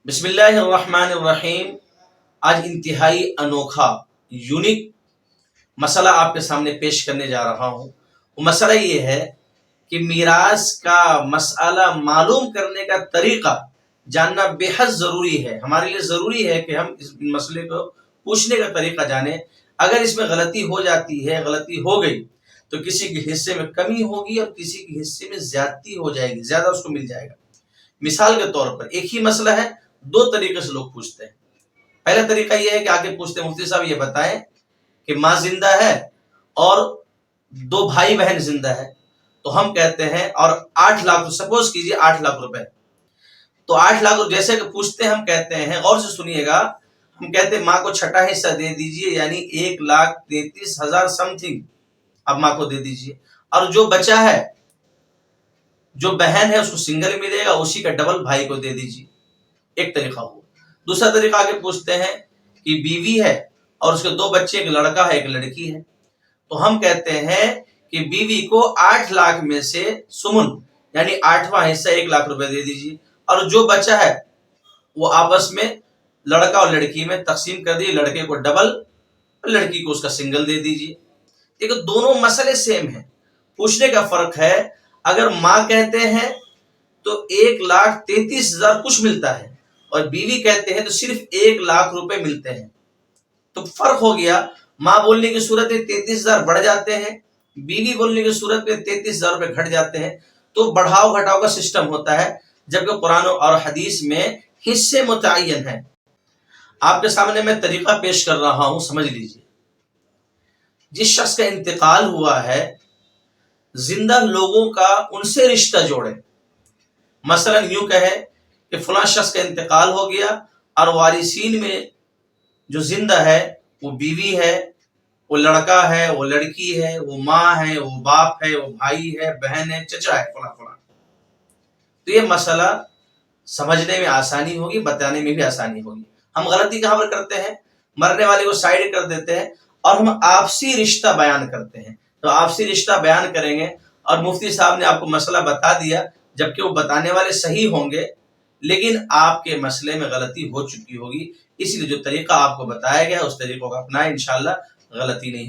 بسم اللہ الرحمن الرحیم۔ آج انتہائی انوکھا یونیک مسئلہ آپ کے سامنے پیش کرنے جا رہا ہوں۔ وہ مسئلہ یہ ہے کہ میراث کا مسئلہ معلوم کرنے کا طریقہ جاننا بے حد ضروری ہے۔ ہمارے لیے ضروری ہے کہ ہم اس مسئلے کو پوچھنے کا طریقہ جانیں۔ اگر اس میں غلطی ہو جاتی ہے، غلطی ہو گئی تو کسی کے حصے میں کمی ہوگی اور کسی کے حصے میں زیادتی ہو جائے گی، زیادہ اس کو مل جائے گا۔ مثال کے طور پر ایک ہی مسئلہ ہے، دو طریقے سے لوگ پوچھتے ہیں۔ پہلا طریقہ یہ ہے کہ آگے پوچھتے ہیں مفتی صاحب یہ بتائیں کہ ماں زندہ ہے اور دو بھائی بہن زندہ ہے، تو ہم کہتے ہیں اور 8 لاکھ، سپوز کیجئے 8 لاکھ روپے، تو 8 لاکھ جیسے کہ پوچھتے ہیں ہم کہتے ہیں، غور سے سنیے گا، ہم کہتے ہیں ماں کو چھٹا حصہ دے دیجئے، یعنی 1,33,000 سم تھنگ اب ماں کو دے دیجئے، اور جو بچا ہے، جو بہن ہے اس کو سنگل ملے گا، اسی کا ڈبل بھائی کو دے دیجئے۔ ایک طریقہ ہو۔ دوسرا طریقہ آگے پوچھتے ہیں کہ بیوی ہے اور اس کے 2 بچے، ایک لڑکا ہے ایک لڑکی ہے، تو ہم کہتے ہیں کہ بیوی کو 8 لاکھ میں سے سمن یعنی 8واں حصہ 1 لاکھ روپے دے دیجیے، اور جو بچا ہے وہ آپس میں لڑکا اور لڑکی میں تقسیم کر دیجیے، لڑکے کو ڈبل لڑکی کو اس کا سنگل دے دیجیے۔ دیکھو دونوں مسئلے سیم ہیں، پوچھنے کا فرق ہے۔ اگر ماں کہتے ہیں تو 1,33,000 کچھ ملتا ہے، اور بیوی کہتے ہیں تو صرف 1 لاکھ روپے ملتے ہیں، تو فرق ہو گیا۔ ماں بولنے کی صورت میں 33,000 بڑھ جاتے ہیں، بیوی بولنے کی صورت میں 33,000 روپے گھٹ جاتے ہیں، تو بڑھاؤ گھٹاؤ کا سسٹم ہوتا ہے، جبکہ قرآن اور حدیث میں حصے متعین ہیں۔ آپ کے سامنے میں طریقہ پیش کر رہا ہوں، سمجھ لیجئے۔ جس شخص کا انتقال ہوا ہے، زندہ لوگوں کا ان سے رشتہ جوڑے۔ مثلا یوں کہے کہ فلاں شخص کا انتقال ہو گیا اور وارثین میں جو زندہ ہے وہ بیوی ہے، وہ لڑکا ہے، وہ لڑکی ہے، وہ ماں ہے، وہ باپ ہے، وہ بھائی ہے، بہن ہے، چچا ہے، فلاں فلاں، تو یہ مسئلہ سمجھنے میں آسانی ہوگی، بتانے میں بھی آسانی ہوگی۔ ہم غلطی کہاں پر کرتے ہیں؟ مرنے والے کو سائڈ کر دیتے ہیں اور ہم آپسی رشتہ بیان کرتے ہیں۔ تو آپسی رشتہ بیان کریں گے اور مفتی صاحب نے آپ کو مسئلہ بتا دیا، جبکہ وہ بتانے والے صحیح ہوں گے، لیکن آپ کے مسئلے میں غلطی ہو چکی ہوگی، اس لیے جو طریقہ آپ کو بتایا گیا اس طریقوں کو اپنائیں، انشاءاللہ غلطی نہیں ہوگی۔